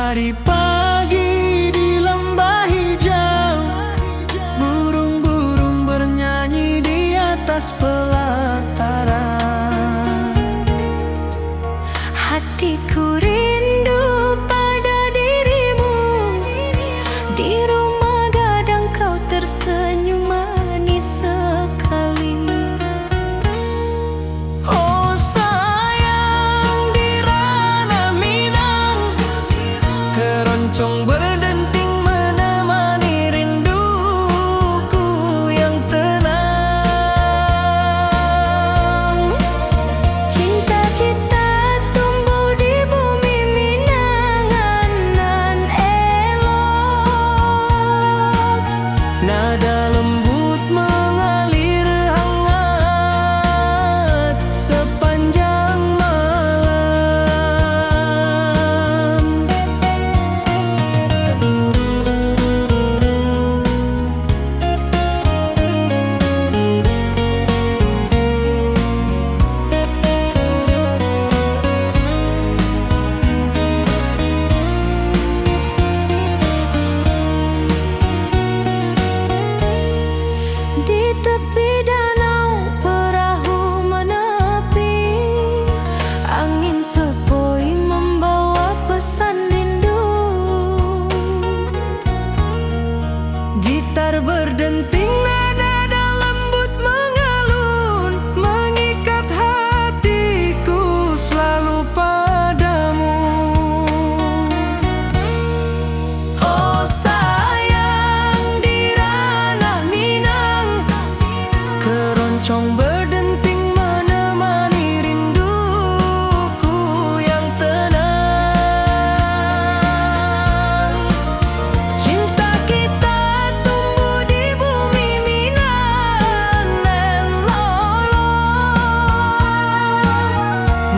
Hari pagi di lembah hijau, burung-burung bernyanyi di atas pelataran. Hatiku rindu pada dirimu, di rumah gadang kau tersenyum manis sekali. Oh sayang, di ranah Minang, keroncong berdenting menemani rinduku yang tenang. Cinta kita tumbuh di bumi Minang nan elok. Nada lembut mengalir hangat sepanjang malam. Di tepi danau perahu menepi, angin sepoi membawa pesan rindu. Gitar berdenting, nada lembut mengalun, mengikat hatiku selalu padamu. Oh sayang, di ranah Minang, keroncong berdenting menemani rinduku yang tenang. Cinta kita tumbuh di bumi Minang nan lolong.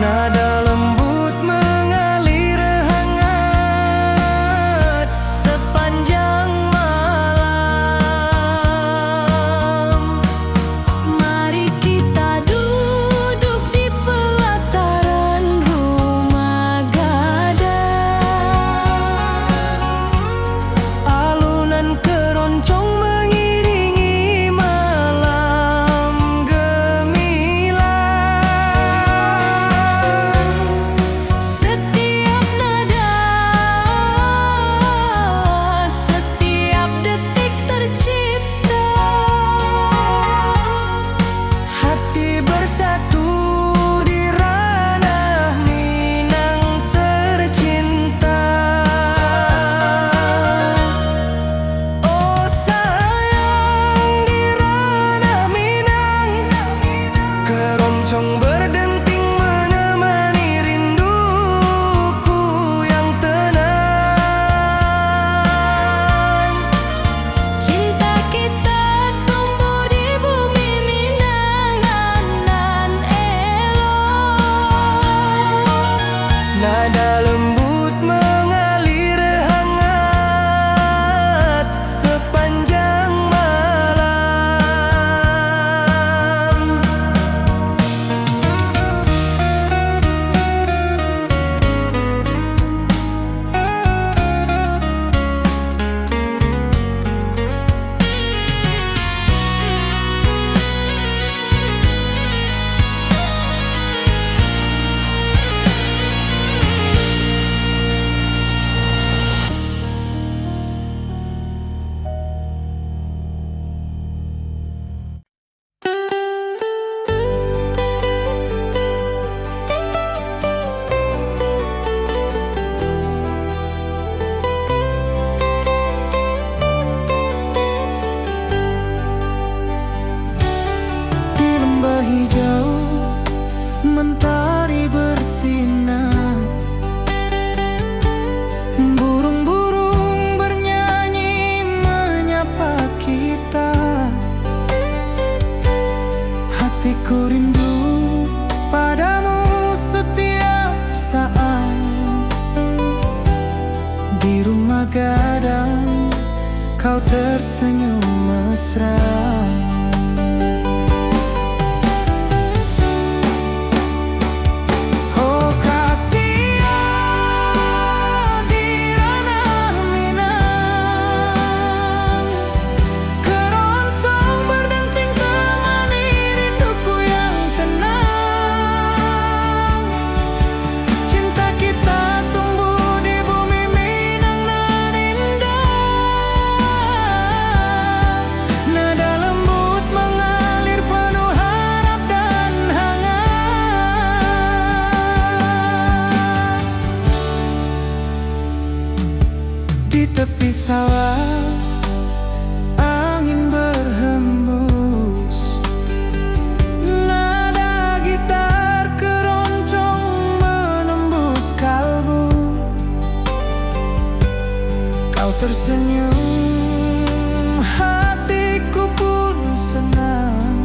Nada lembut mengalir hangat sepanjang malam. Mari kita duduk di pelataran rumah gadang. Alunan keroncong mengiringi malam gemilang. Setiap nada, setiap detik tercipta. Hati bersatu di ranah Minang tercinta. Oh sayang, di ranah Minang, keroncong berdenting menemani rinduku yang tenang. Cinta kita tumbuh di bumi Minang nan elok. Nada lembut mengalir hangat sepanjang malam. Di lembah hijau mentari bersinar, burung-burung bernyanyi menyapa kita. Hatiku rindu padamu setiap saat. Di rumah gadang kau tersenyum mesra. Oh kasihan, di tersenyum, hatiku pun senang.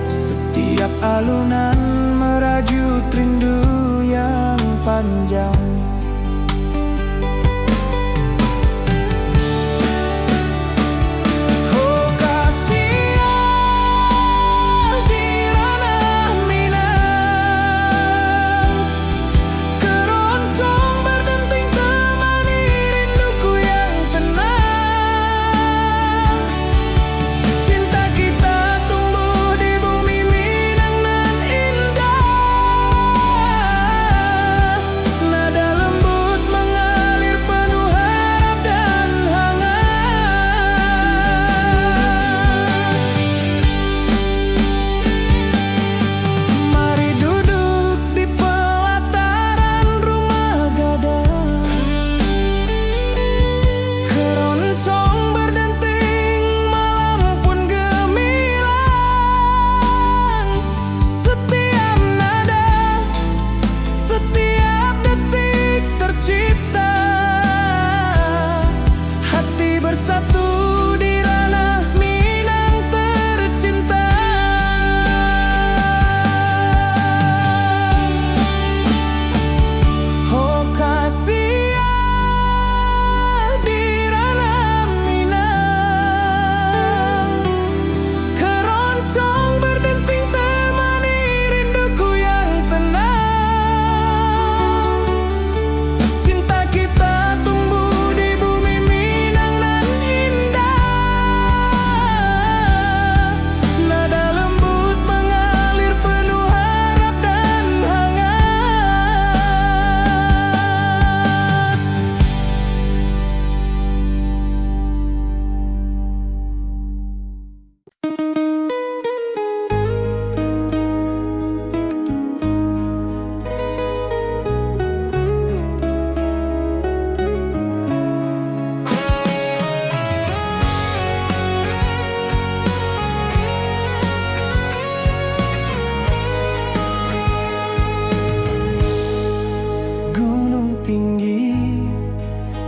Setiap alunan merajut rindu yang panjang.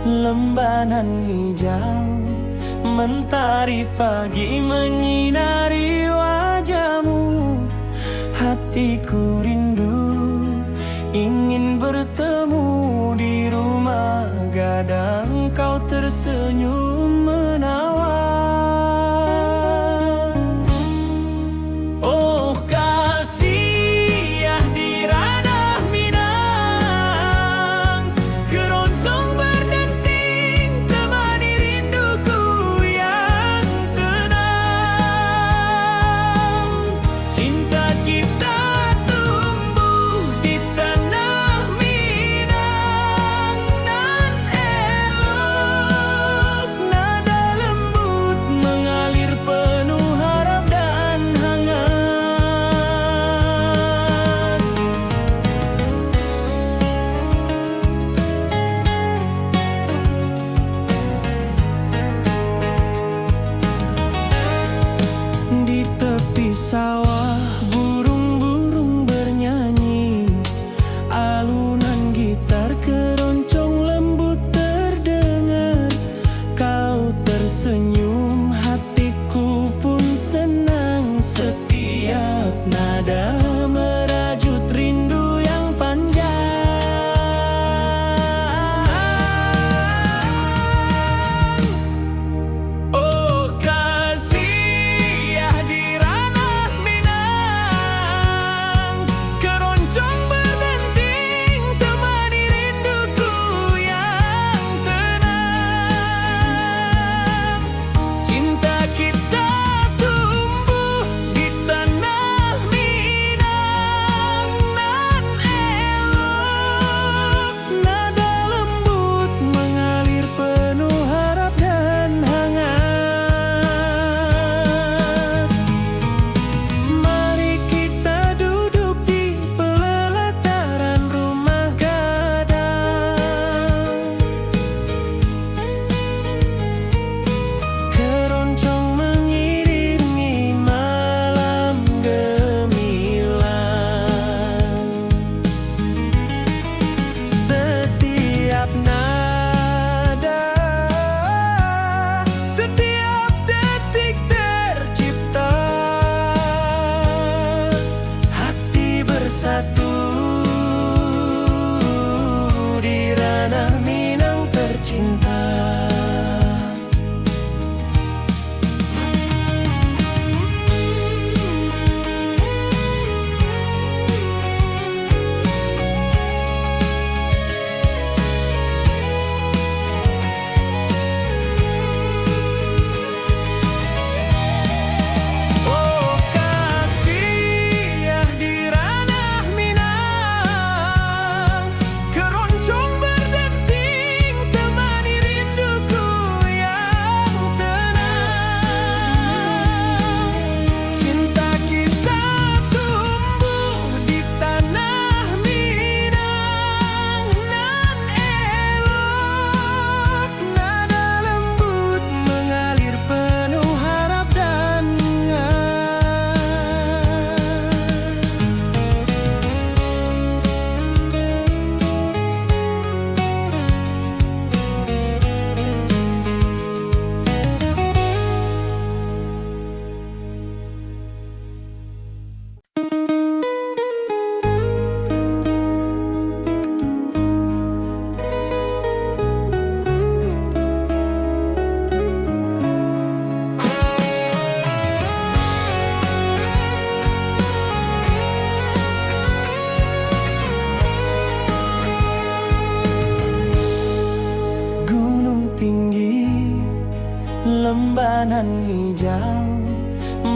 Lembanan hijau, mentari pagi menyinari wajahmu. Hatiku rindu, ingin bertemu di rumah gadang. Kau tersenyum menawan. Oh kasih ya di ranah Minang, keroncong berdenting temani rinduku yang tenang. Cinta kita tumbuh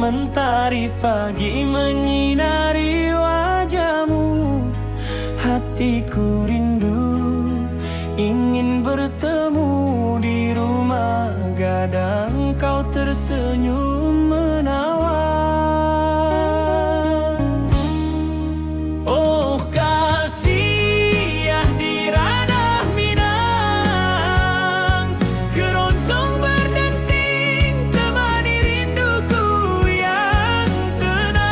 Mentari pagi menyinari wajahmu. Hatiku rindu ingin bertemu di rumah gadang. Kau tersenyum menawan. Oh kasih ya di ranah Minang, keroncong berdenting temani rinduku yang tenang.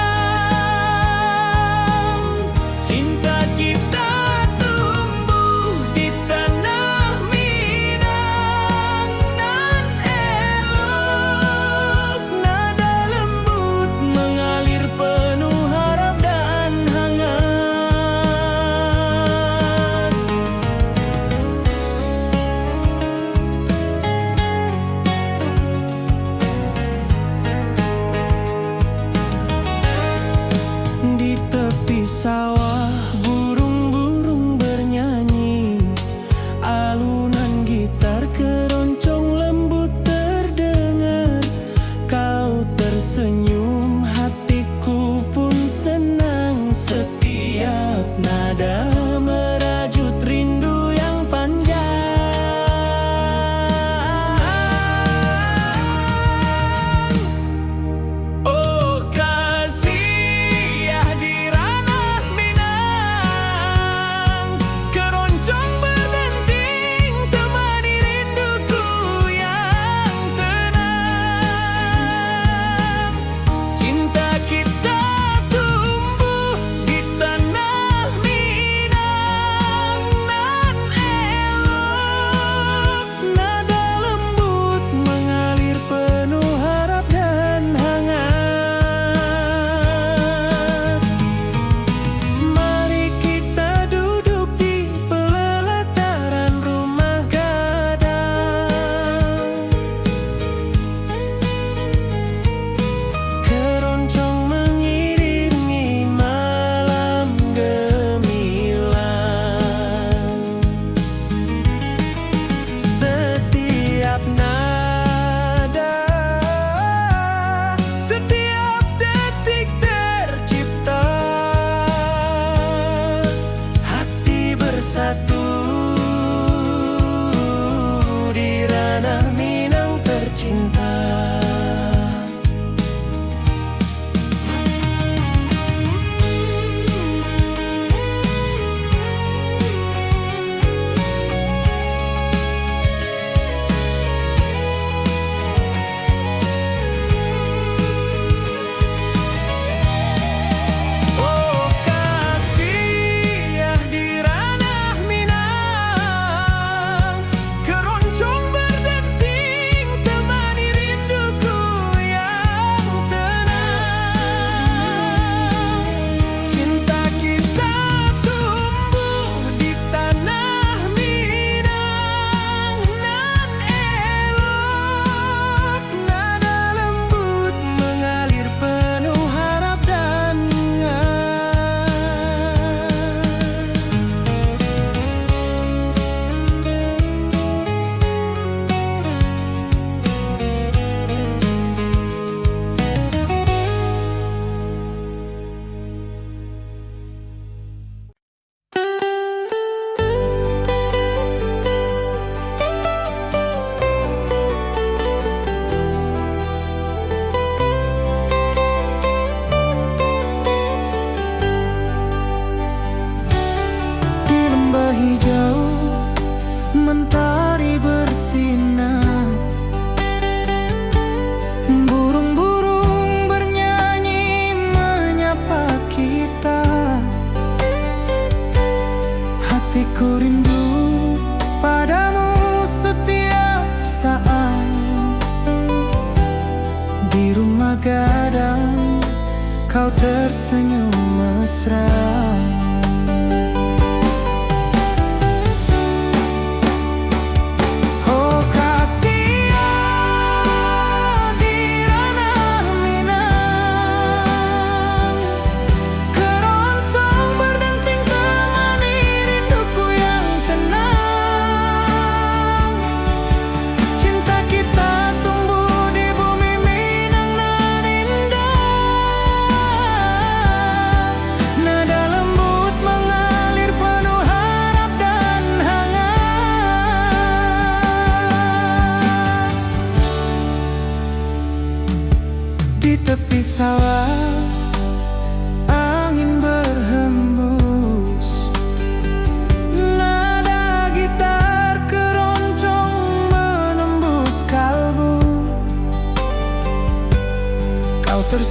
Cinta kita tumbuh di tanah Minang, nan elok nada lembut mengalir penuh harap dan hangat. Di tepi sawah burung-burung bernyanyi, alunan gitar keroncong lembut terdengar. Kau tersenyum, hatiku pun senang. Setiap nada merajut rindu yang panjang. Oh kasih ya di ranah Minang, keroncong berdenting temani rinduku yang tenang. Cinta kita tumbuh di tanah Minang, nan elok nada lembut mengalir penuh harap dan hangat. Mari kita duduk di pelataran rumah gadang. Keroncong mengiringi malam gemilang. Setiap nada, setiap detik tercipta. Hati bersatu di ranah Minang tercinta. Oh kasih ya di ranah Minang, keroncong berdenting temani rinduku yang tenang. Cinta kita tumbuh di tanah Minang, nan elok nada lembut mengalir penuh harap dan di lembah hijau mentari bersinar. Burung-burung bernyanyi menyapa kita. Hatiku rindu padamu setiap saat. Di rumah gadang kau tersenyum mesra. Oh kasih ya di ranah Minang, keroncong berdenting temani rinduku yang tenang. Cinta kita tumbuh di bumi Minang nan indah.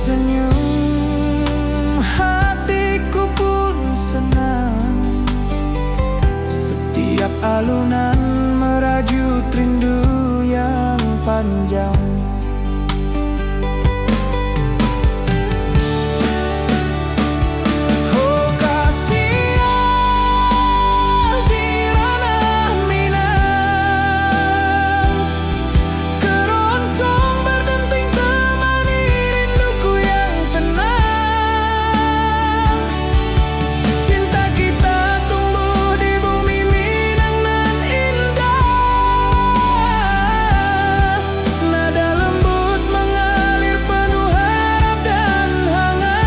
tersenyum, hatiku pun senang. Setiap alunan merajut rindu yang panjang. Oh kasih di ranah Minang, keroncong berdenting temani rinduku yang tenang. Cinta kita tumbuh di bumi Minang nan indah. Nada lembut mengalir penuh harap dan hangat.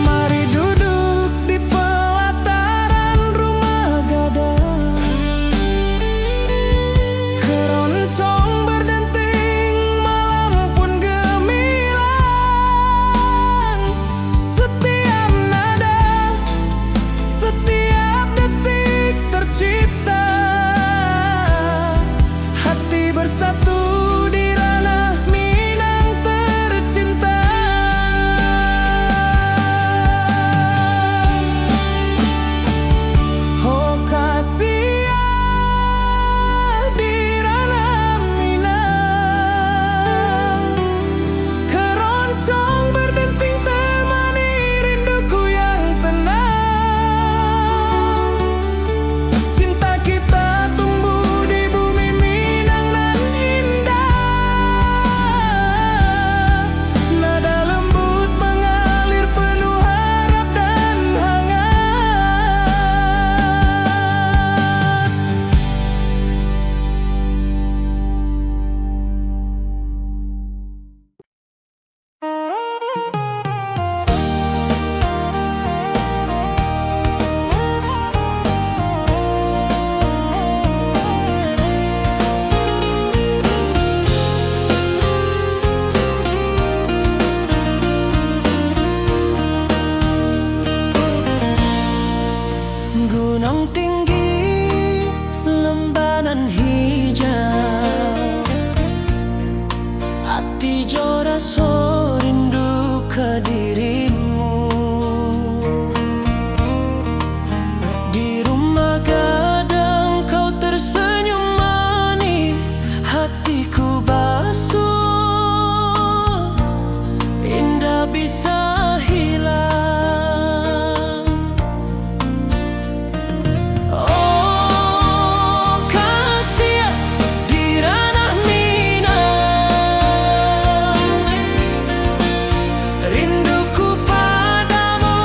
Mari duduk di pelataran rumah gadang, keroncong berdenting malam pun gemilang. Setiap nada, setiap detik tercipta, hati bersatu di ranah Minang tercinta. Oh kasih di ranah Minang, keroncong berdenting temani rinduku yang tenang. Cinta kita tumbuh di bumi Minang nan indah. Nada lembut mengalir penuh harap dan hangat. Gunung tinggi, lembanan hijau, hati jora so rindu ke dirimu. Di rumah gadang kau tersenyum manis, hatiku basuh, indah bisa hilang. Oh kasih di ranah Minang, rinduku padamu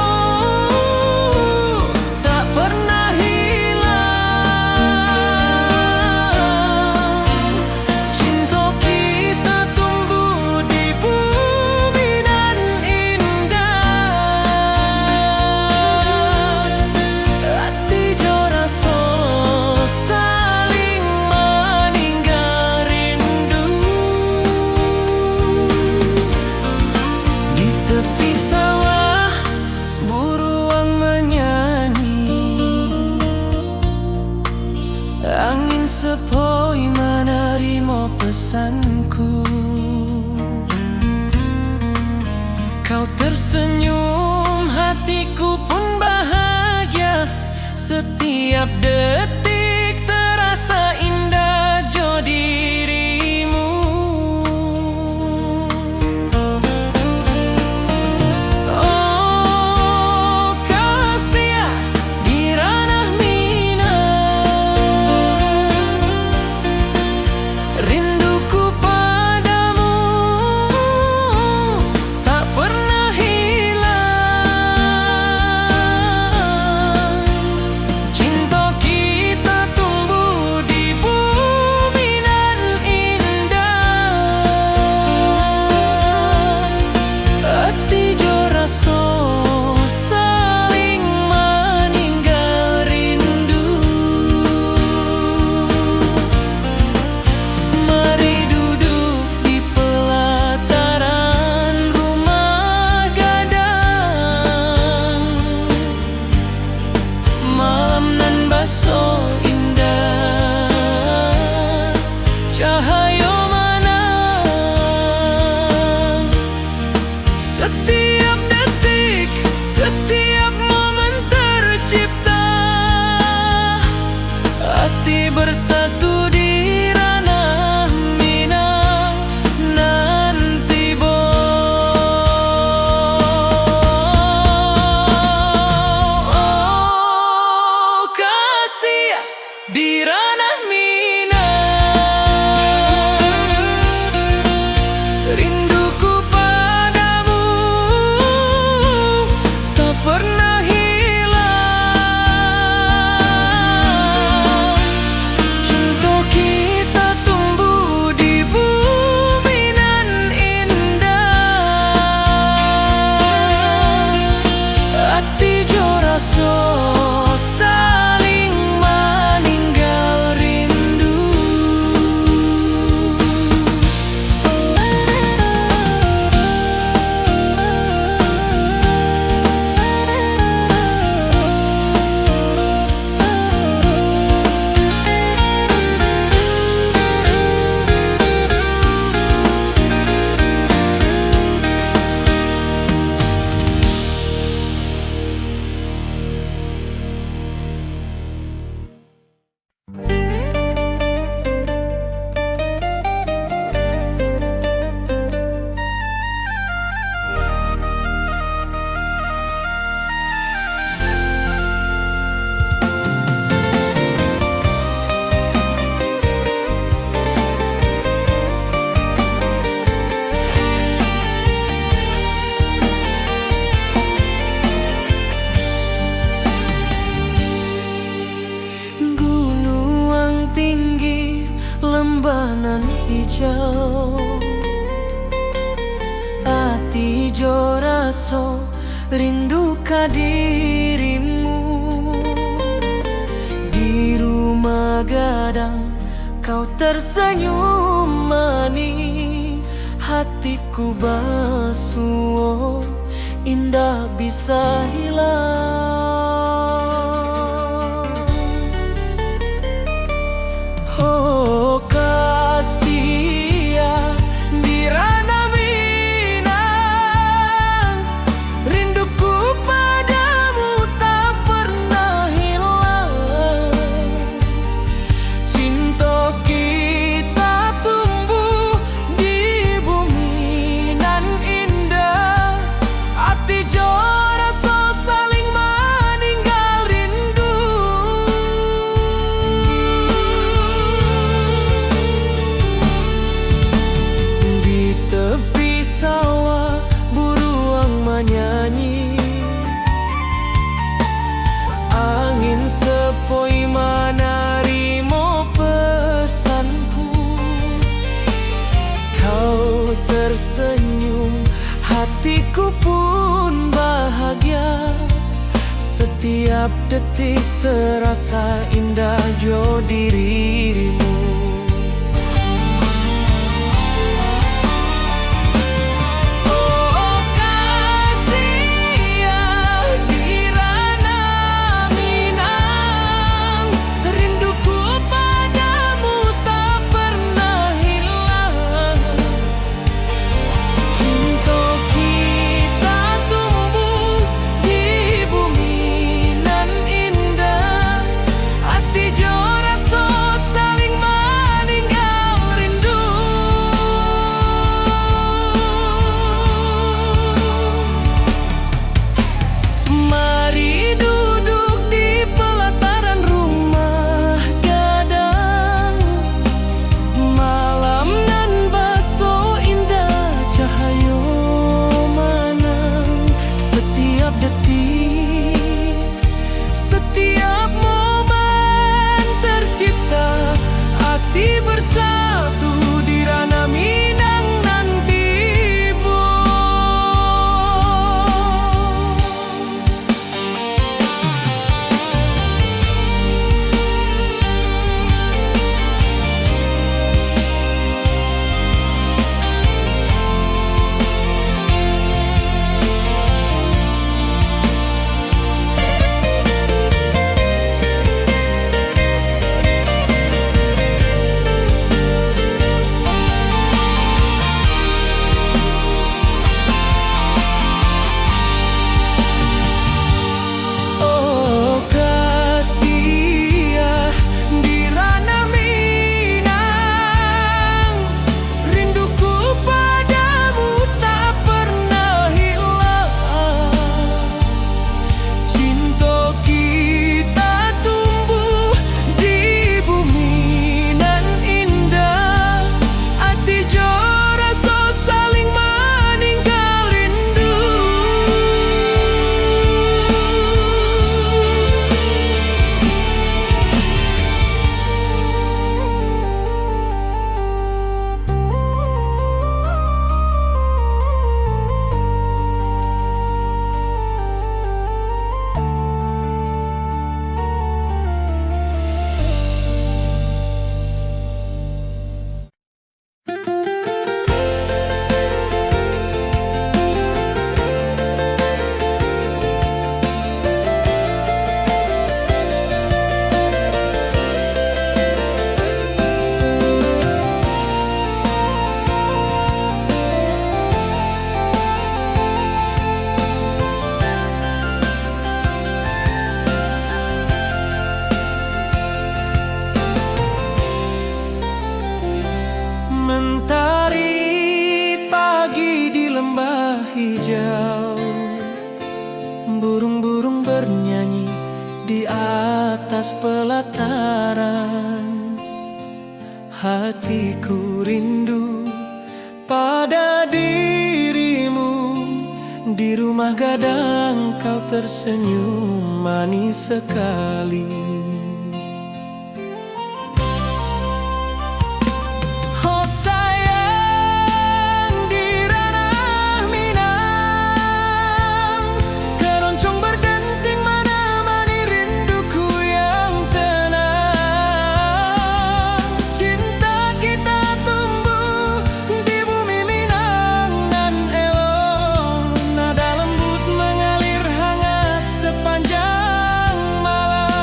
tak pernah hilang. Cinta kita tumbuh di bumi nan indah. Hati jora so saling meninggal rindu. Di tepi sawah buruang menyanyi, angin sepoi menerima pesanku. Kau tersenyum, hatiku pun bahagia. Setiap detik terasa indah jo dirimu. Oh kasih di ranah Minang, rinduku padamu tak pernah hilang. Cinta kita cahaya mana. Setiap detik, setiap momen tercipta, hati bersatu di ranah Minang nanti kasih di ranah Minang. Rinduku padamu tak pernah hilang. Cinta kita tumbuh di bumi nan indah. Hati jo rasa saling meninggal rindu. Gunung tinggi, lembanan hijau, hati jo raso rindu ka dirimu. Di rumah gadang kau tersenyum manis, hatiku basuh indah bisa hilang. Oh kasih ya di ranah Minang, rinduku padamu tak pernah hilang. Cinta kita tumbuh di bumi nan indah. Hati jo rasa saling meninggal rindu. Di tepi sawah buruang menyanyi, angin sepoi menerima pesanku. Kau tersenyum, hatiku pun bahagia. Setiap detik terasa indah jo dirimu. Oh kasih ya di ranah Minang, rinduku padamu tak pernah hilang. Cinta kita tumbuh di bumi nan indah. Hati jo rasa saling Mentari pagi di lembah hijau, burung-burung bernyanyi di atas pelataran. Hatiku rindu pada dirimu, di rumah gadang kau tersenyum manis sekali. Oh sayang, di ranah Minang, keroncong berdenting menemani rinduku yang tenang. Cinta kita tumbuh di bumi Minang nan elok, nada lembut mengalir hangat sepanjang malam.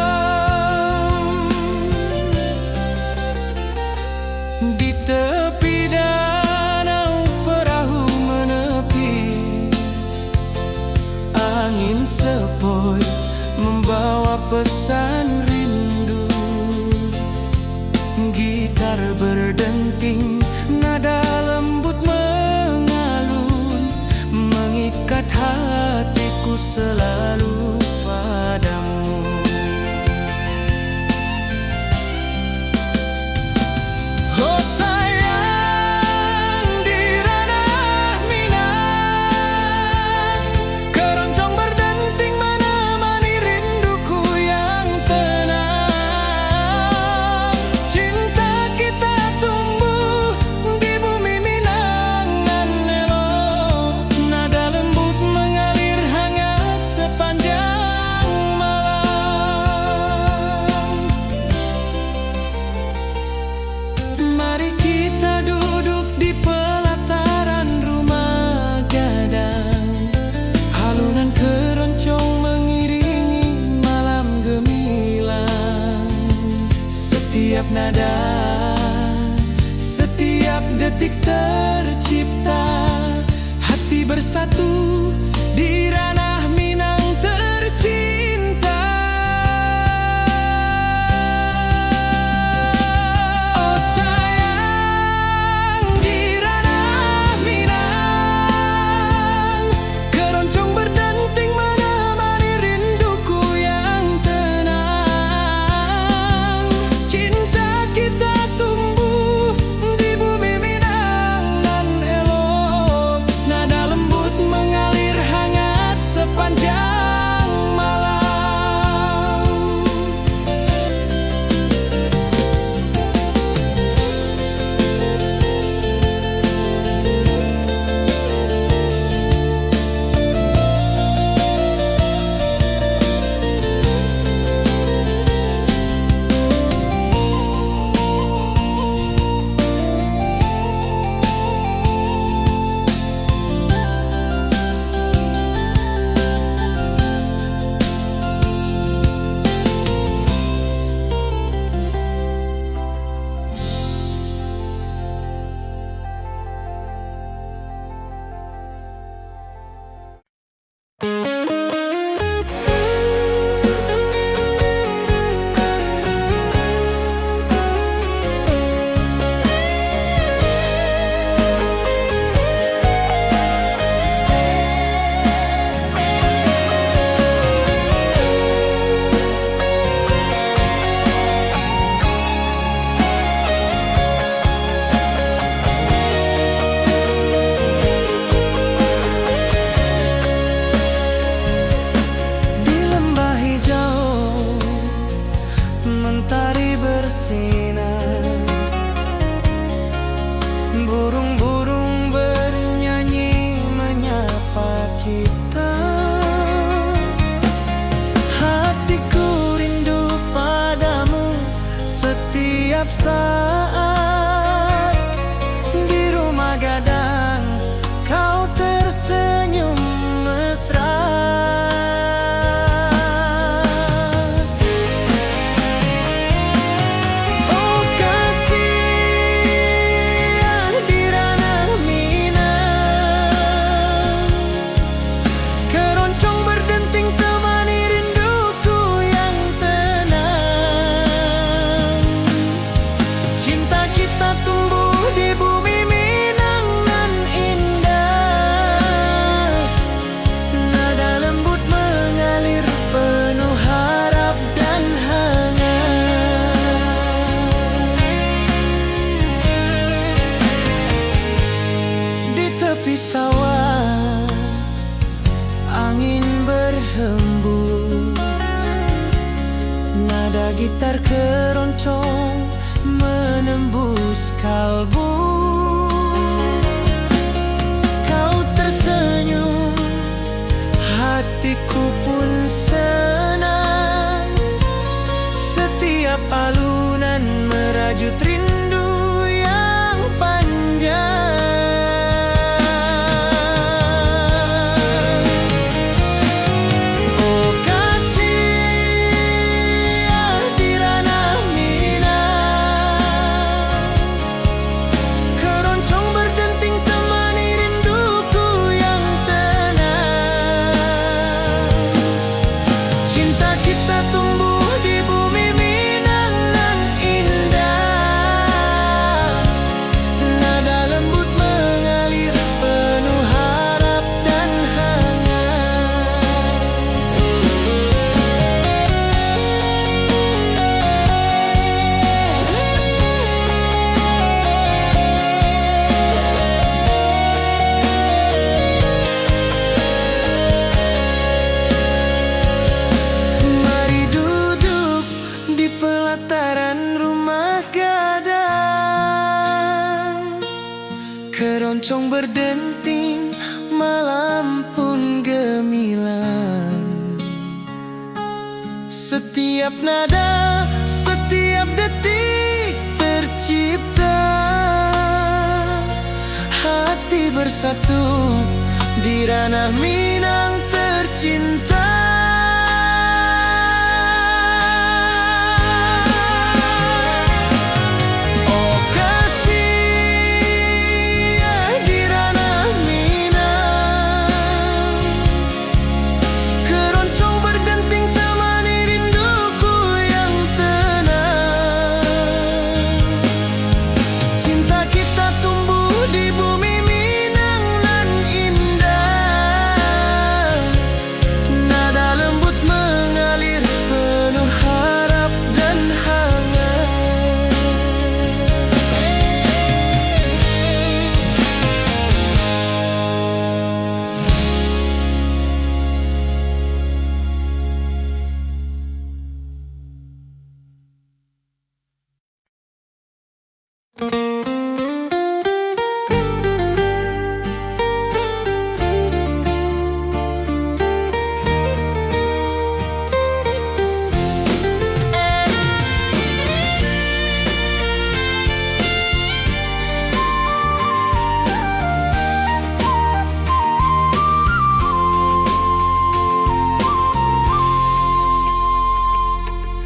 Di tepi danau perahu menepi, angin sepoi membawa pesan rindu. Gitar berdenting, nada lembut mengalun, mengikat hatiku selalu padamu. Oh sayang, di ranah Minang, keroncong berdenting menemani rinduku yang tenang. Cinta kita tumbuh di bumi Minang nan elok, nada lembut mengalir hangat sepanjang malam. Mari kita duduk di pelataran rumah gadang, alunan keroncong mengiringi malam gemilang. Setiap nada, setiap detik tercipta, hati bersatu di ranah Minang tercinta. Oh sayang, di ranah Minang, keroncong berdenting menemani rinduku yang tenang. Cinta kita tumbuh di bumi Minang nan elok, nada lembut mengalir hangat sepanjang malam. Di lembah hijau, mentari bersinar, burung-burung bernyanyi menyapa kita. Hatiku rindu padamu setiap saat, di rumah gadang kau tersenyum mesra. Oh kasih, di ranah Minang, keroncong berdenting temani rinduku yang tenang. Keroncong berdenting, malam pun gemilang. Setiap nada, setiap detik tercipta. Hati bersatu di ranah Minang tercinta. Oh kasih di ranah Minang, keroncong berdenting temani rinduku yang tenang. Cinta kita tumbuh di bumi Minang nan indah. Nada lembut mengalir penuh harap dan hangat.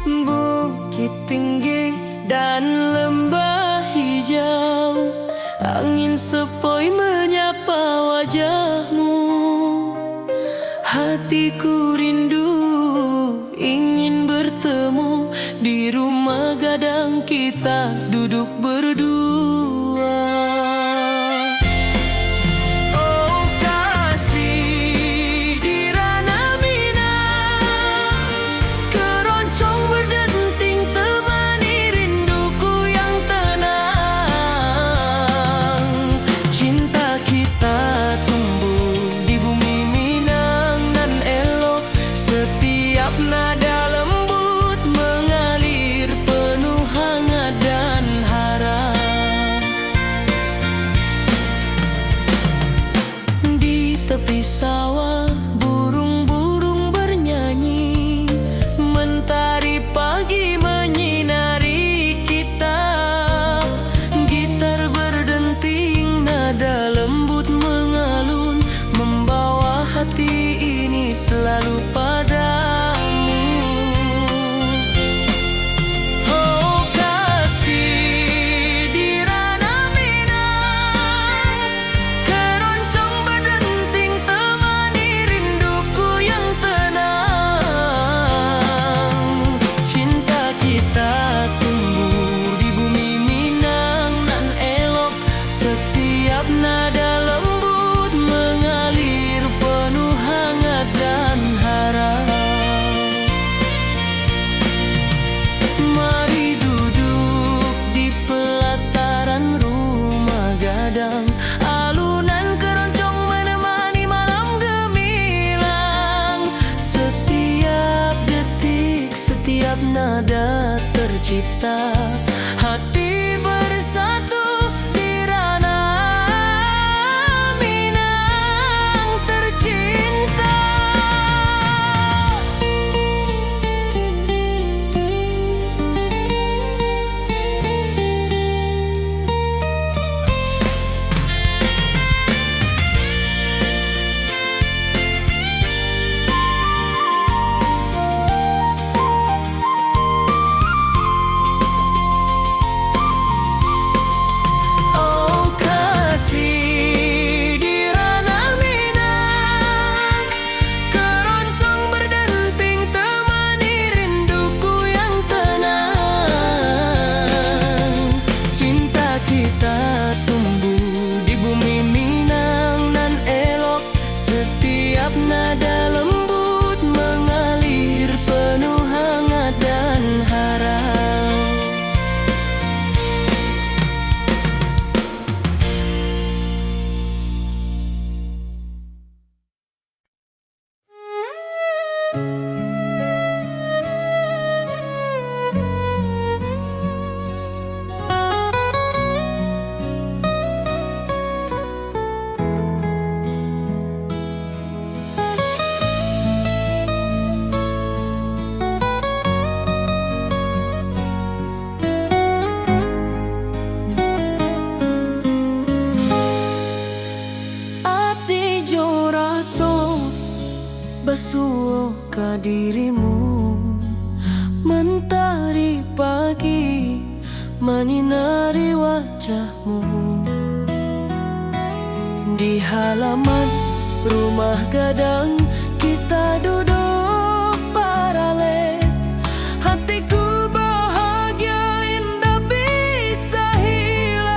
Bukit tinggi dan lembah hijau, angin sepoi menyapa wajahmu. Hatiku rindu ingin bertemu di rumah gadang kita duduk berdua. Oh kasih di ranah Minang, keroncong berdenting temani rinduku yang tenang. Cinta kita tumbuh di bumi Minang nan elok. Setiap nada lembut mengalir penuh hangat dan harap. Di tepi sawah burung-burung bernyanyi, mentari pagi menyinari kita. Gitar berdenting, nada lembut mengalun, membawa hati ini selalu padamu. Oh kasih di ranah Minang, keroncong berdenting temani rinduku yang tenang. Cinta kita tumbuh di bumi Minang nan elok. Setiap nada lembut mengalir penuh hangat dan harap. Mari duduk di pelataran rumah gadang, alunan keroncong menemani malam gemilang. Setiap detik, setiap nada tercipta. Hati bersatu di ranah Minang tercinta. basuh ke dirimu. Mentari pagi menyinari wajahmu. Di halaman rumah gadang kita duduk paralel. Hatiku bahagia indah bisa hilang.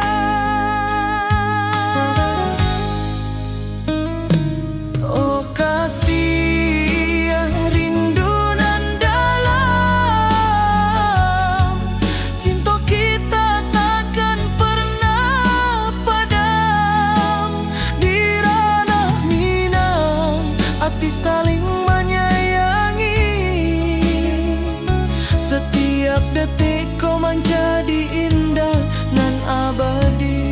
Oh kasih rindu nan dalam, cinta kita takkan pernah padam. Di ranah Minang hati saling menyayangi. Setiap detik kau menjadi indah nan abadi.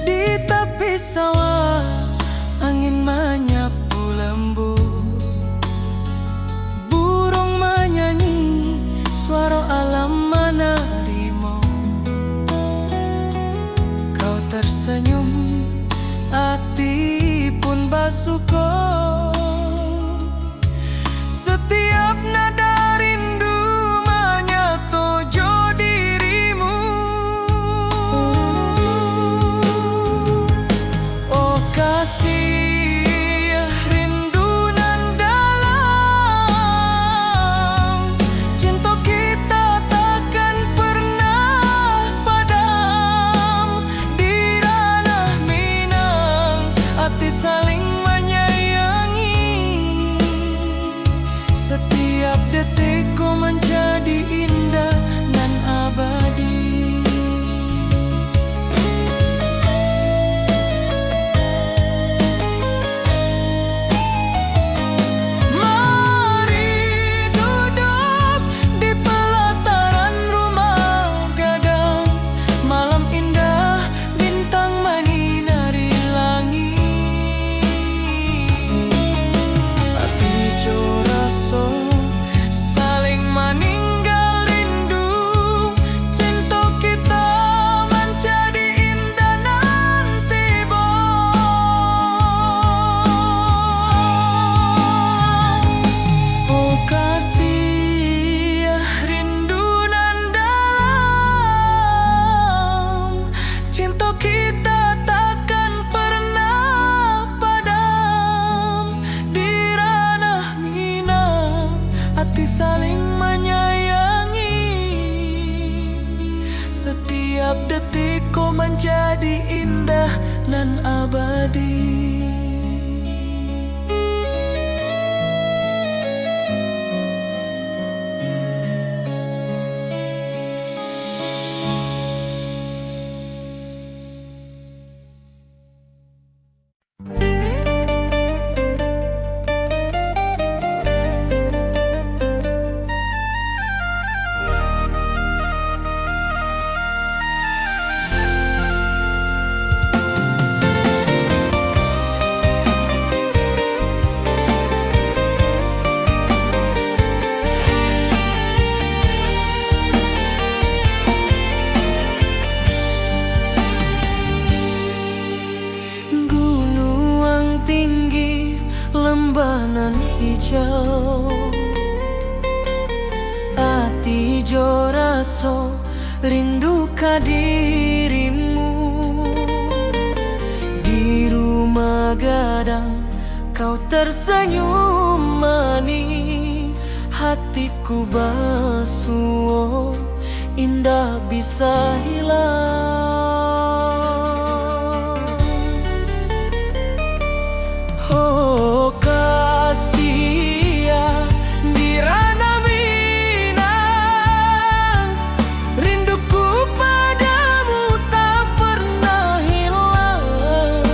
Di tepi sawah angin menyapu lembut. Burung menyanyi, suara alam menerimu. Kau tersenyum, hati pun basuh. Setiap nada rindu menyatu dirimu. Oh kasih rindu nan dalam, cinta kita takkan pernah padam. Di ranah Minang hati saling menyayangi. Setiap detik kau menjadi indah nan abadi. Mari duduk di pelataran rumah gadang. Malam indah, bintang menyinari langit. Hati joraso saling meninggal rindu. Cinta kita menjadi indah nanti oh kasih rindu nan dalam, cinta kita takkan pernah padam. Di ranah Minang hati saling menyayangi. Setiap detik kau menjadi indah nan abadi. Gunung tinggi, lembanan hijau. Hati joraso rindu ka dirimu. Di rumah gadang kau tersenyum manis. Hatiku basuh, indah bisa hilang. Oh kasih di ranah Minang, rinduku padamu tak pernah hilang.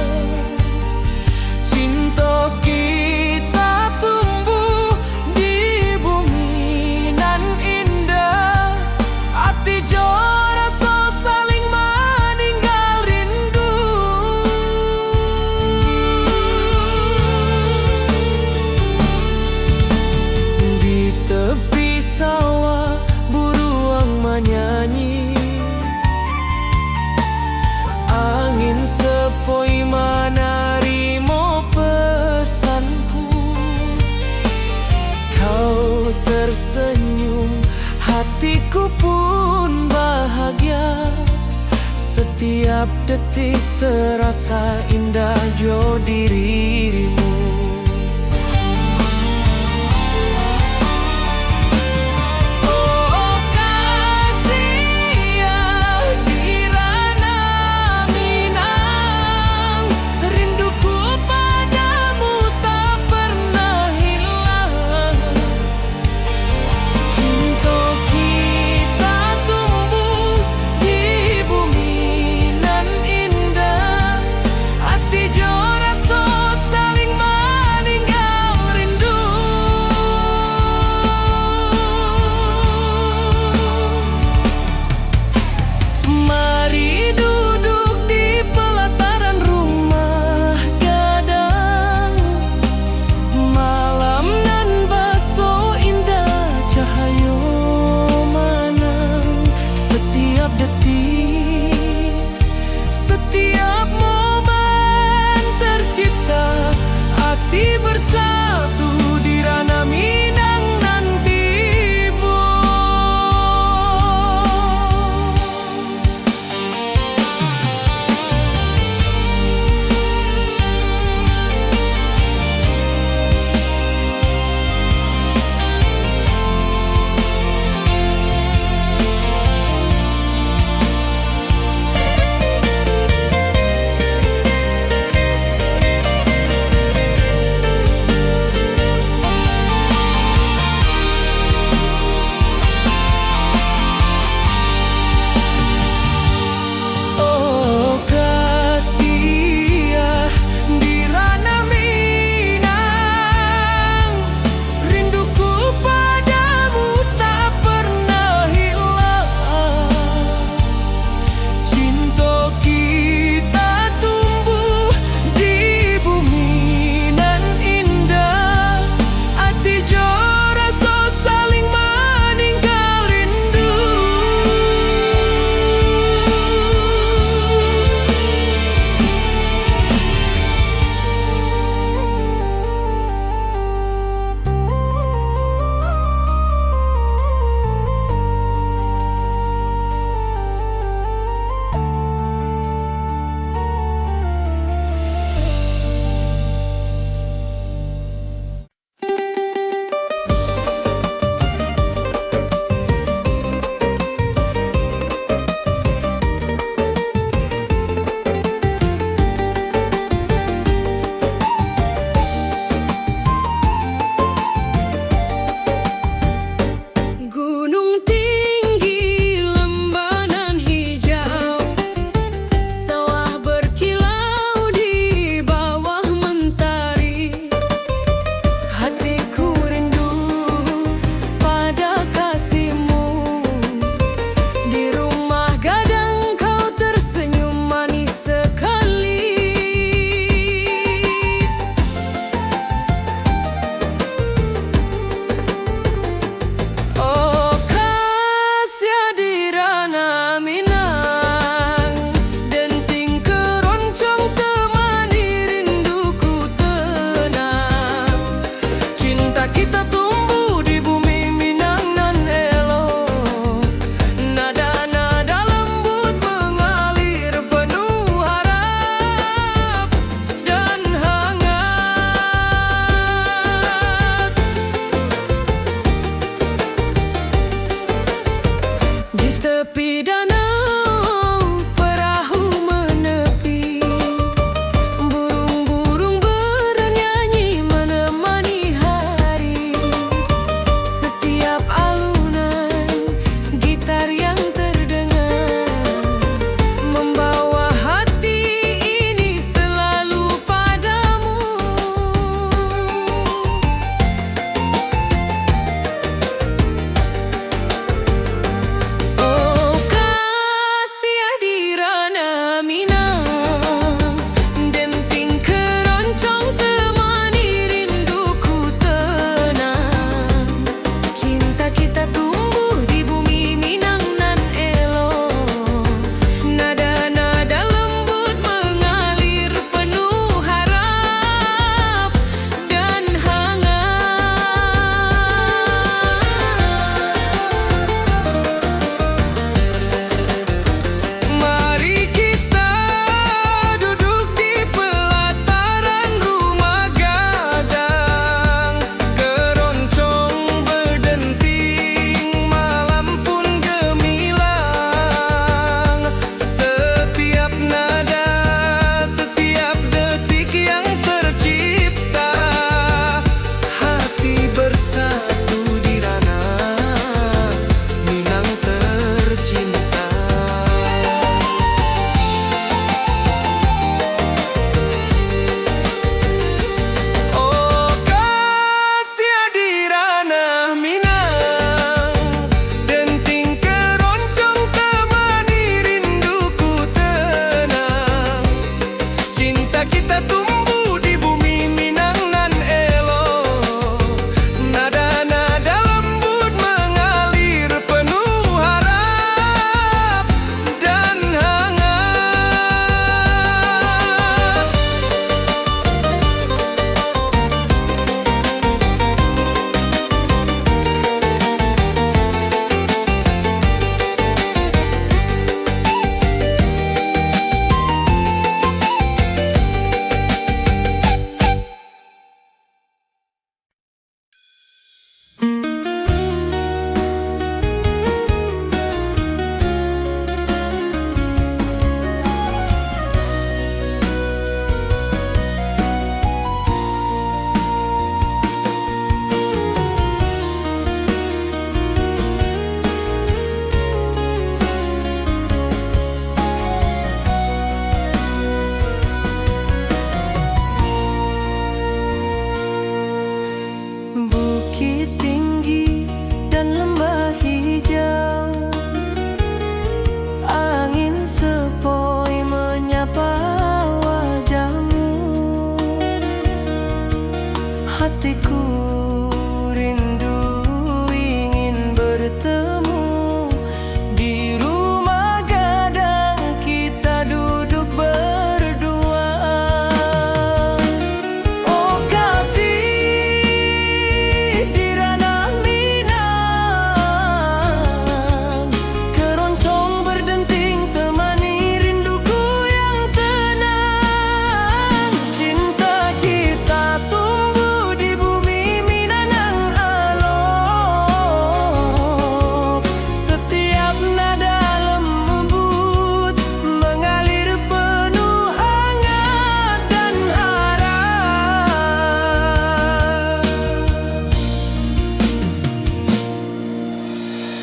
Cinta kita tumbuh di bumi nan indah. Hati joraso saling Hatiku pun bahagia, setiap detik terasa indah jo dirimu. Oh kasih ya Dirana Minang, rinduku padamu tak pernah hilang. Cinta kita tumbuh di bumi nan indah, hati jo rasa saling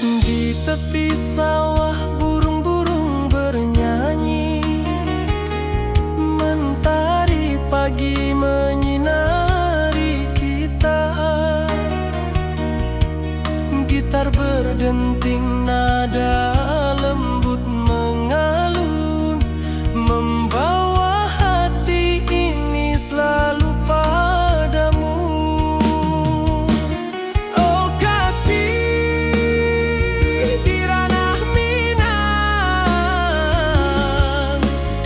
Di tepi sawah burung-burung bernyanyi, mentari pagi menyinari kita. Gitar berdenting, nada lembut mengalun, membawa hati ini selalu padamu. Oh kasih, di ranah Minang,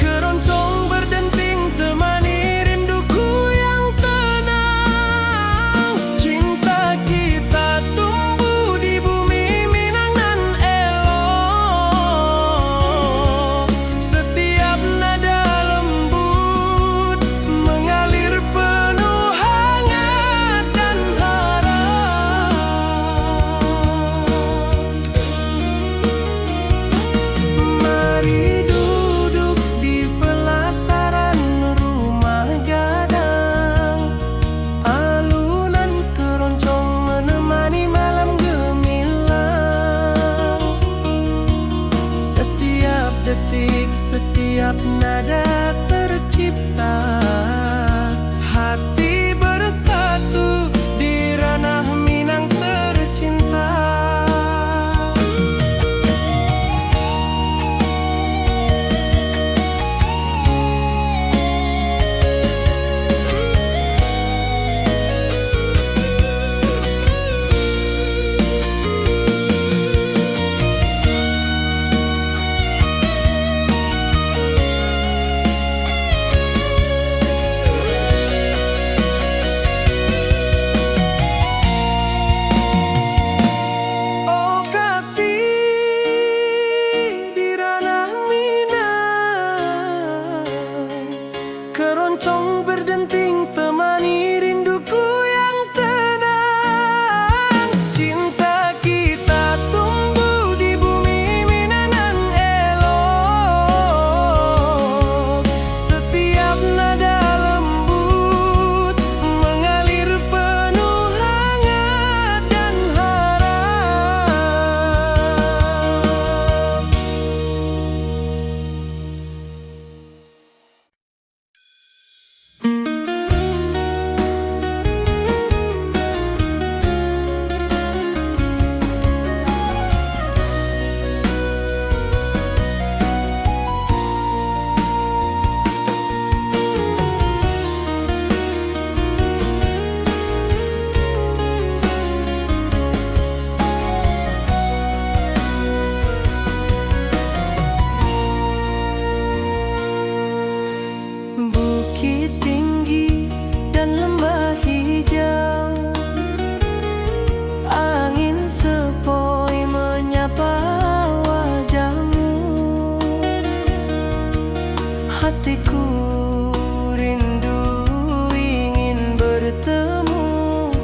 keroncong berdenting temani rinduku yang tenang. Cinta kita tumbuh di bumi Minang nan elok. Setiap nada lembut mengalir penuh hangat dan harap. Mari duduk di pelataran rumah gadang, alunan keroncong menemani malam gemilang. Setiap detik, setiap nada tercipta, hati bersatu di ranah Minang tercinta. Oh kasih, di ranah Minang, keroncong berdenting temani rinduku yang tenang. Cinta kita tumbuh di bumi Minang nan elok. Setiap nada lembut mengalir penuh hangat dan harap. Bukit tinggi dan lembah hijau, angin sepoi menyapa wajahmu. Hatiku rindu ingin bertemu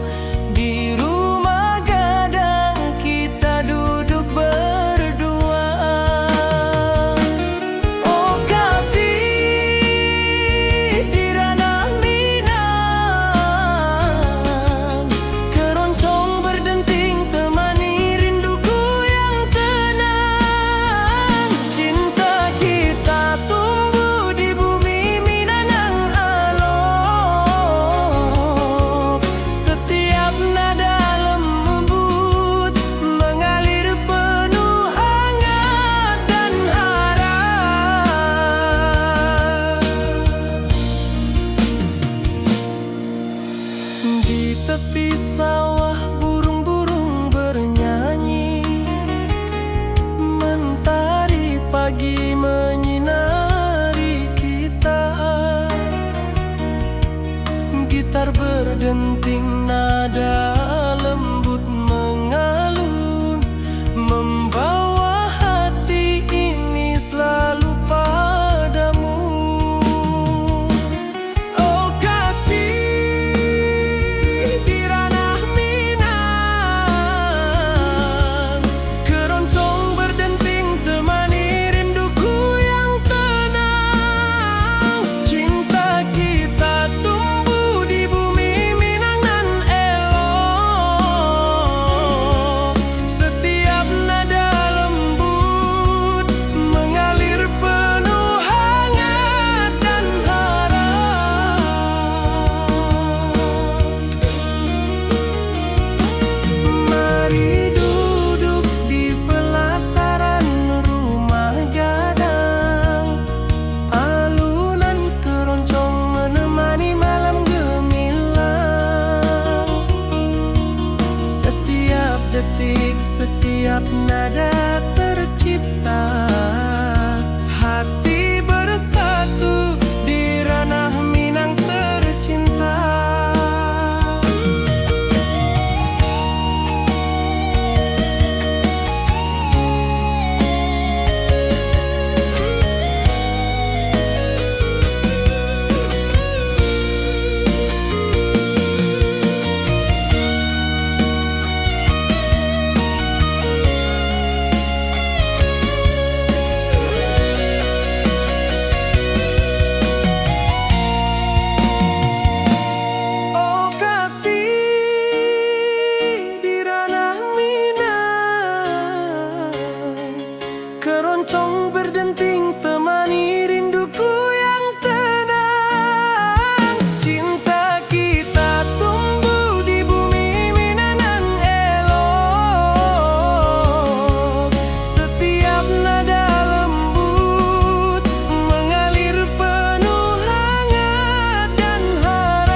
di rumah gadang, kita duduk berdua. Oh kasih, di ranah Minang, keroncong berdenting temani rinduku yang tenang. Cinta kita tumbuh di bumi Minang nan elok. Setiap nada lembut mengalir penuh hangat dan harap. Di tepi sawah burung-burung bernyanyi, mentari pagi menyinari kita. Gitar berdenting, nada lembut mengalun, membawa hati ini selalu padamu. Oh kasih, di ranah Minang, keroncong berdenting temani rinduku yang tenang. Cinta kita tumbuh di bumi Minang nan elok. Keroncong berdenting temani rinduku yang tenang. Cinta kita tumbuh di bumi Minang elok. Setiap nada lembut mengalir penuh hangat dan harap.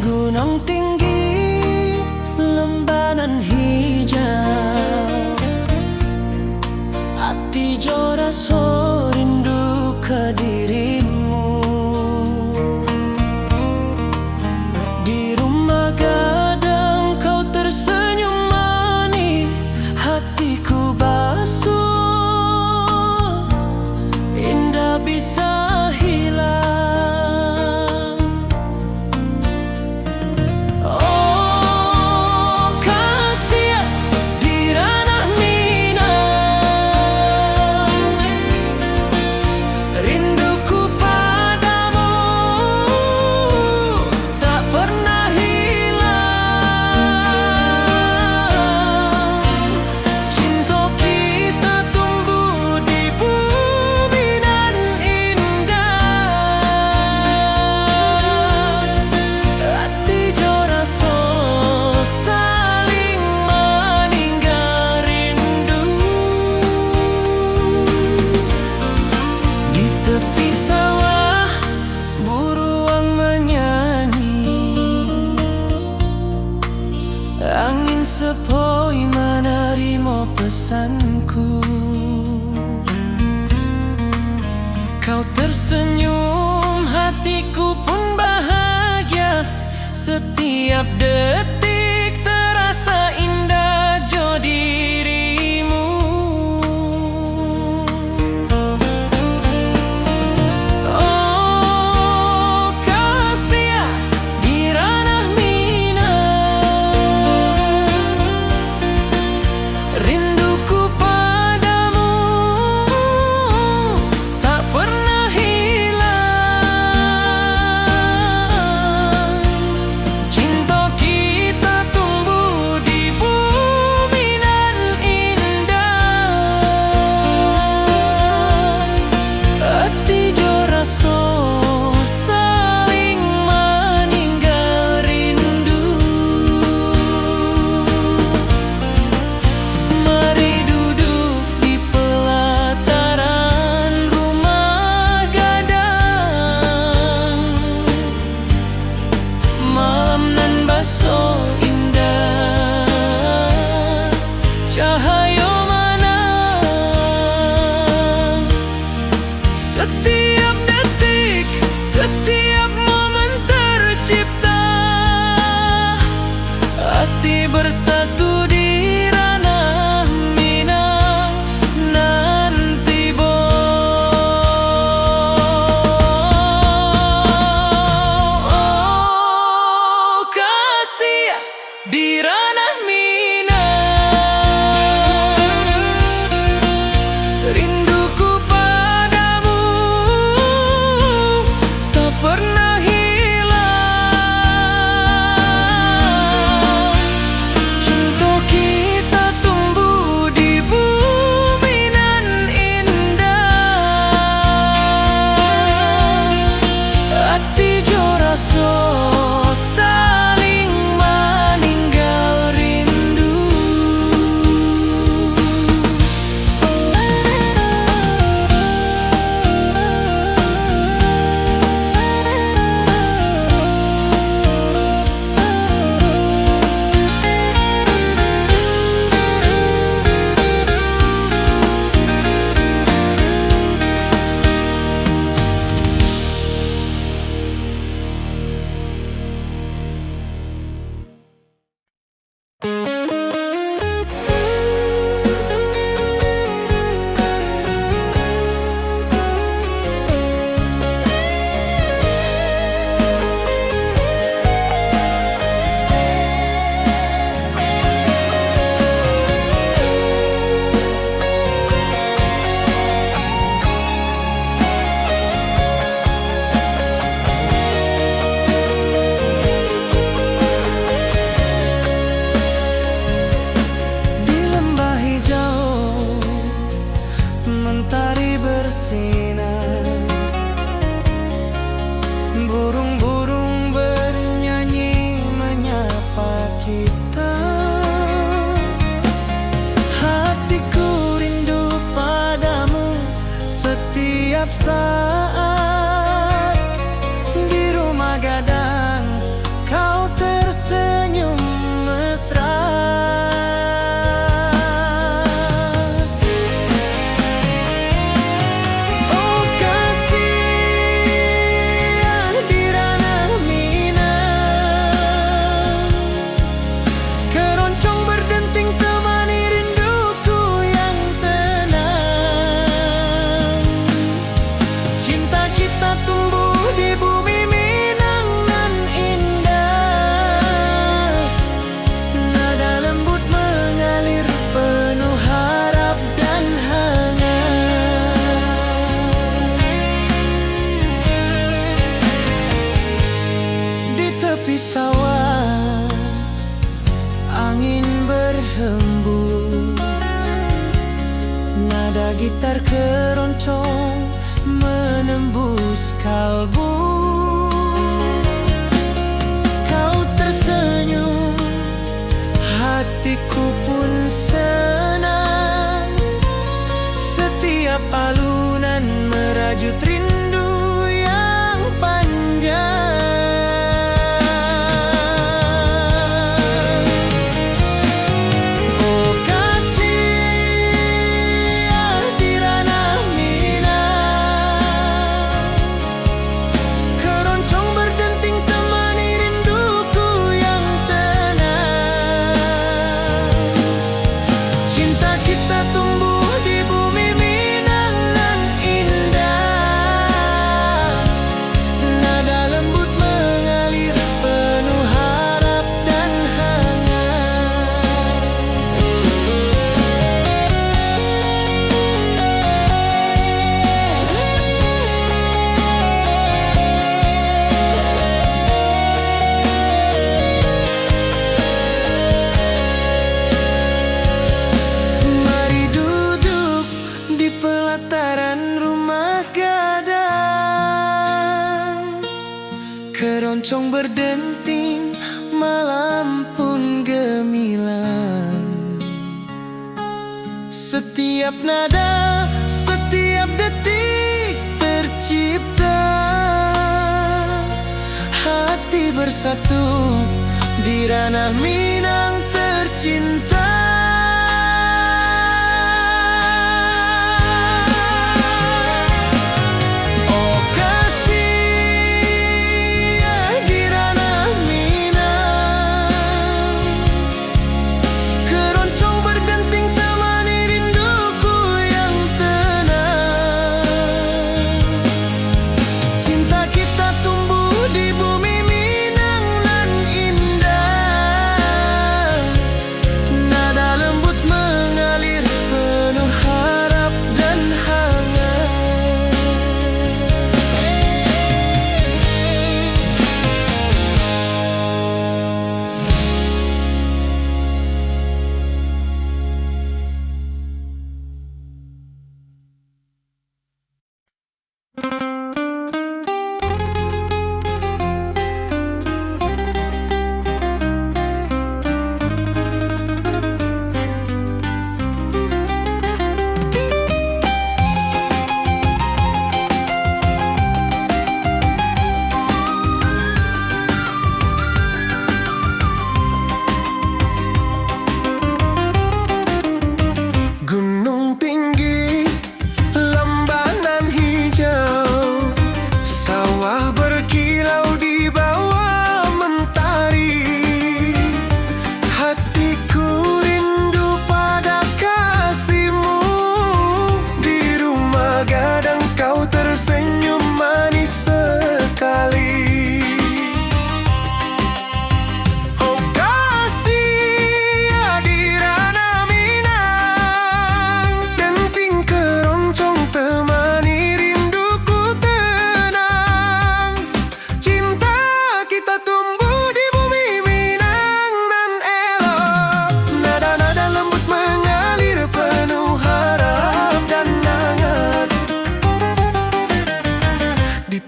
Gunung tinggi, lembanan hijau, hati jo rasa rindu ke dirimu. Di rumah gadang kau tersenyum manis, hatiku basuh, indah bisa hilang. Oh kasih di ranah Minang, rinduku padamu tak pernah hilang. Cinta kita tumbuh di bumi nan indah, hati jo rasa saling meninggal rindu. Di tepi sawah buruang menyanyi, angin sepoi menerima pesanku. Kau tersenyum, hatiku pun bahagia. Setiap detik terasa indah jo dirimu. Oh kasih di ranah Minang, rinduku padamu tak pernah hilang. Cinta kita tumbuh di bumi nan indah, hati jo rasa saling meninggal rindu. Mari duduk di pelataran rumah gadang, malam nan baso indah, cahaya manang. Setiap detik, setiap momen tercipta, hati bersatu di ranah Minang nanti bo. Oh kasih di ranah Minang, rinduku padamu matahari bersinar, burung-burung bernyanyi menyapa kita. Hatiku rindu padamu setiap saat. Di rumah gadang kau tersenyum mesra. Oh kasih di ranah Minang, keroncong berdenting temani rinduku yang tenang. Cinta kita tumbuh di bumi Minang nan indah, nada lembut mengalir penuh harap dan hangat. Di tepi sawah angin berhembus, nada gitar keroncong menembus kalbu. Kau tersenyum, hatiku pun senang. Setiap alunan merajut rindu yang panjang. Oh kasih di ranah Minang, keroncong berdenting temani rinduku yang tenang. Cinta kita tumbuh di bumi Minang nan indah, nada lembut mengalir penuh harap dan hangat. Mari duduk di pelataran rumah gadang, keroncong berdenting, malam pun gemilang. Setiap nada, setiap detik tercipta, hati bersatu di ranah Minang tercinta. Oh kasih di ranah Minang, keroncong berdenting temani rinduku yang tenang. Cinta kita tumbuh di bumi Minang nan indah,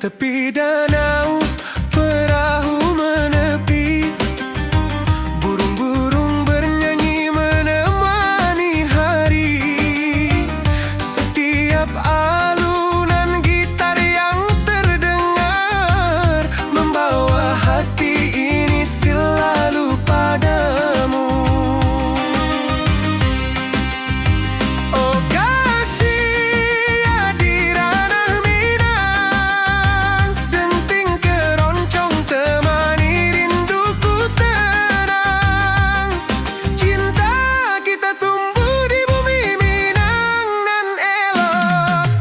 tepi danau, perahu menepi, burung-burung bernyanyi menemani hari. Setiap alunan gitar yang terdengar membawa hati ini selalu padamu. Oh kasih di ranah Minang, denting keroncong temani rinduku tenang. Cinta kita tumbuh di bumi Minang nan elok,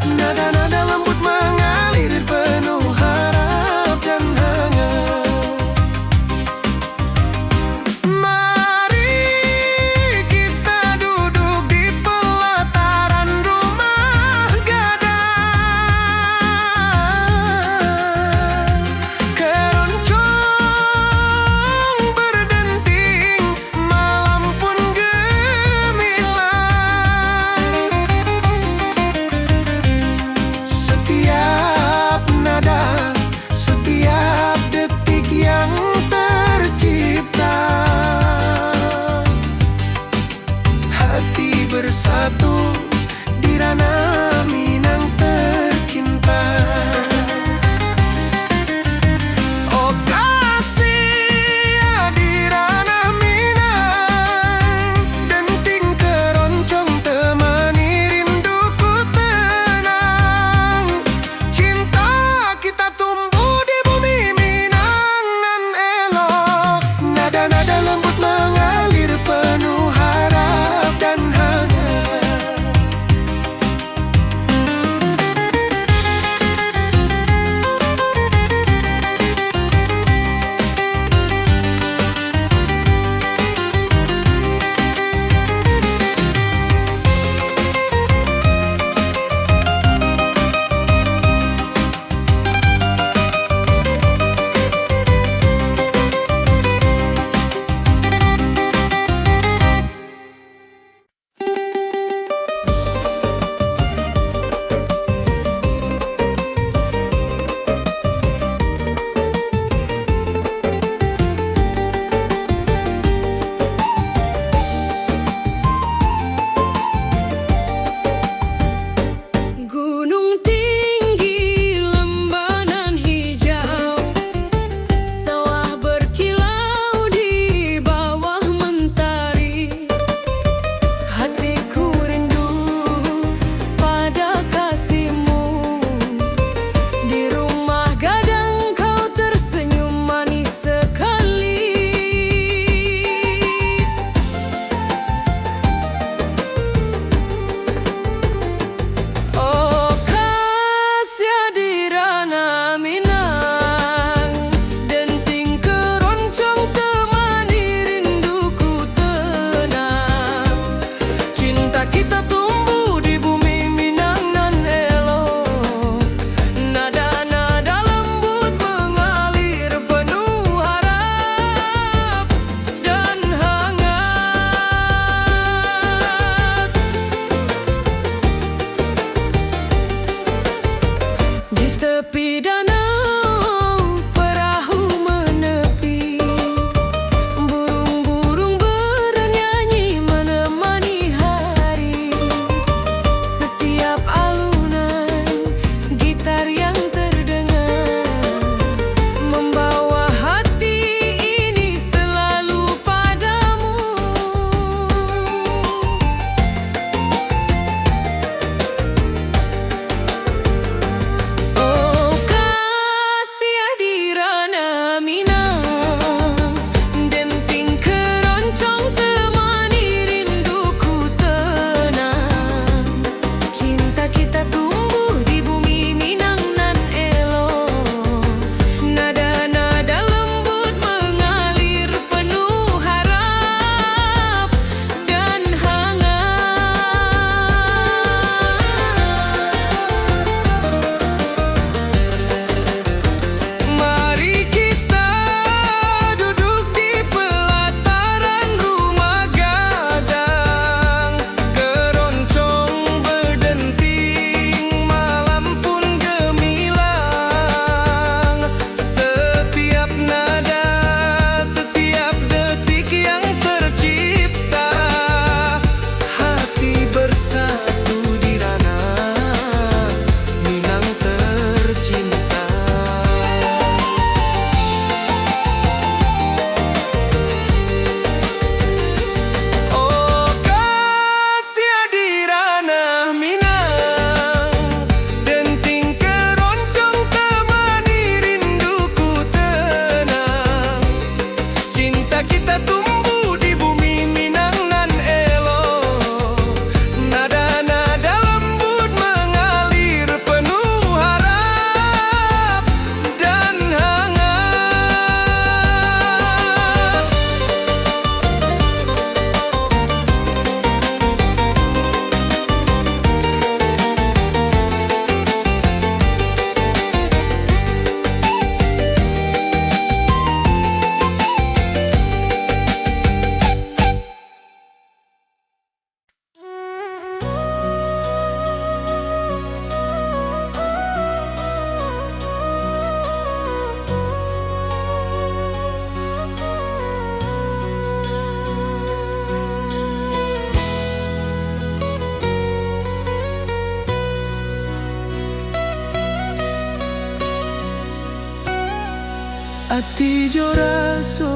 Ati jo raso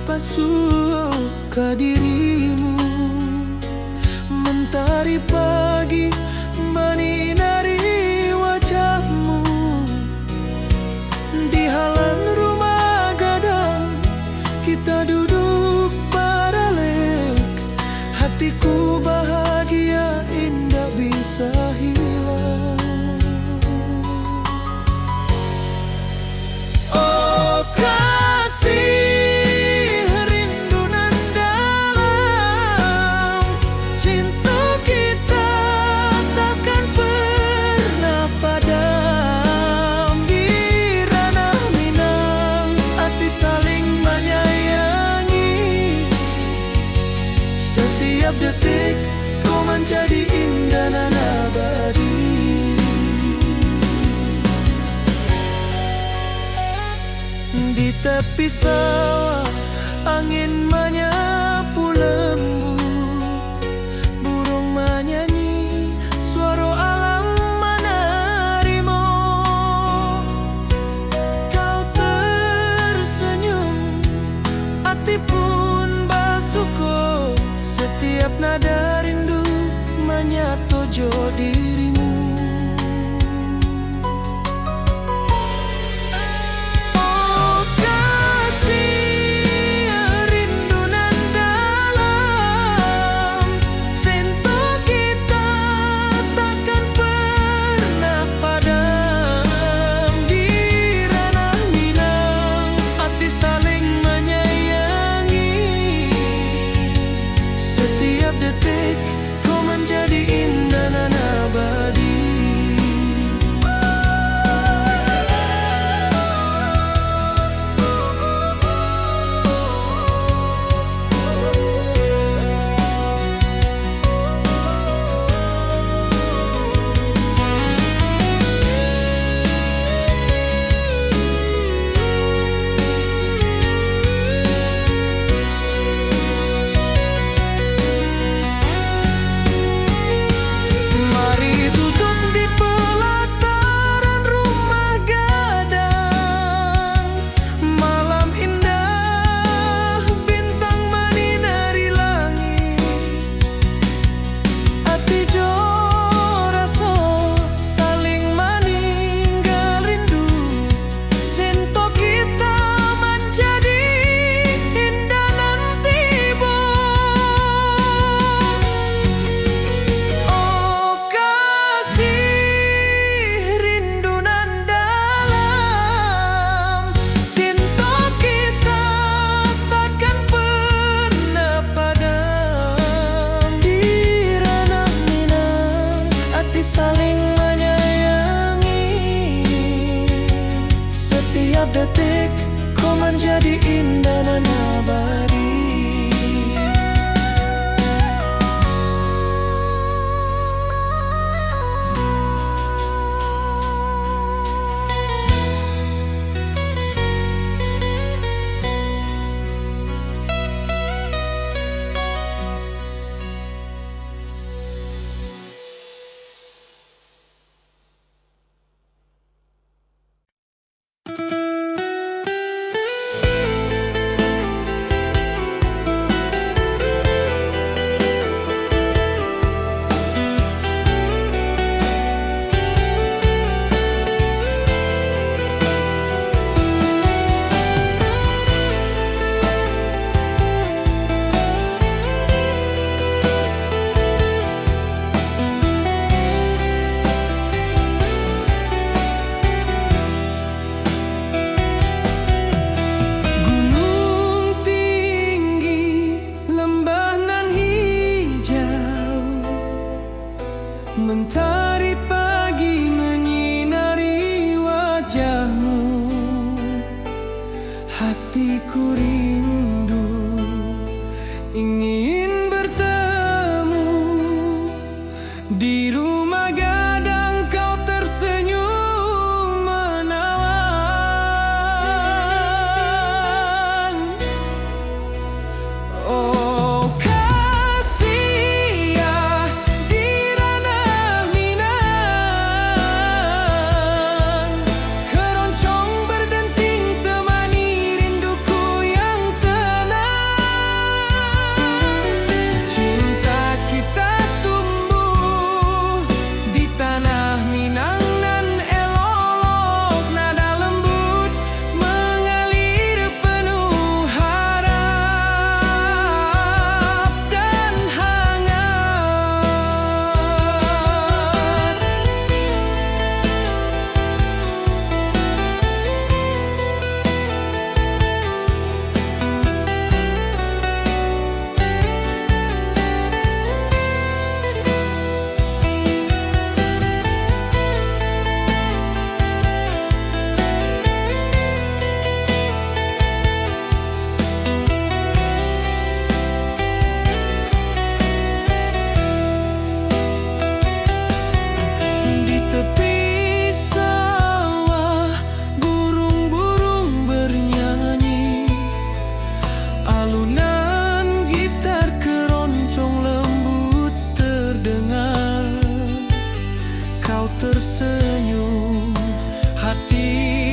pasuo ka dirimu, mentari pagi menyinari wajahmu. Di halaman rumah gadang kita duduk paralek, hatiku bahagia indah bisa hilang. Oh kasih rindu nan dalam, cinta kita takkan pernah padam. Di ranah Minang hati saling menyayangi, setiap detik kau menjadi indah dan abadi. Di tepi sawah angin menyapu lembut, burung menyanyi, suara alam menerima. Kau tersenyum, hati pun bersyukur, setiap nada rindu menyatu jo dirimu. Oh kasih rindu nan dalam, cinta kita takkan pernah padam. Di ranah Minang hati saling menyayangi, setiap detik kau menjadi indah dan abadi. Mari duduk di pelataran rumah gadang, malam indah bintang menyinari langit. Hati jo rasa saling meninggal rindu, cinta kita menjadi indah nan tiba. Oh kasih rindu nan dalam, cinta kita takkan pernah padam. Di ranah Minang hati saling menyayangi, setiap detik kau menjadi indah dan abadi. tersenyum, hati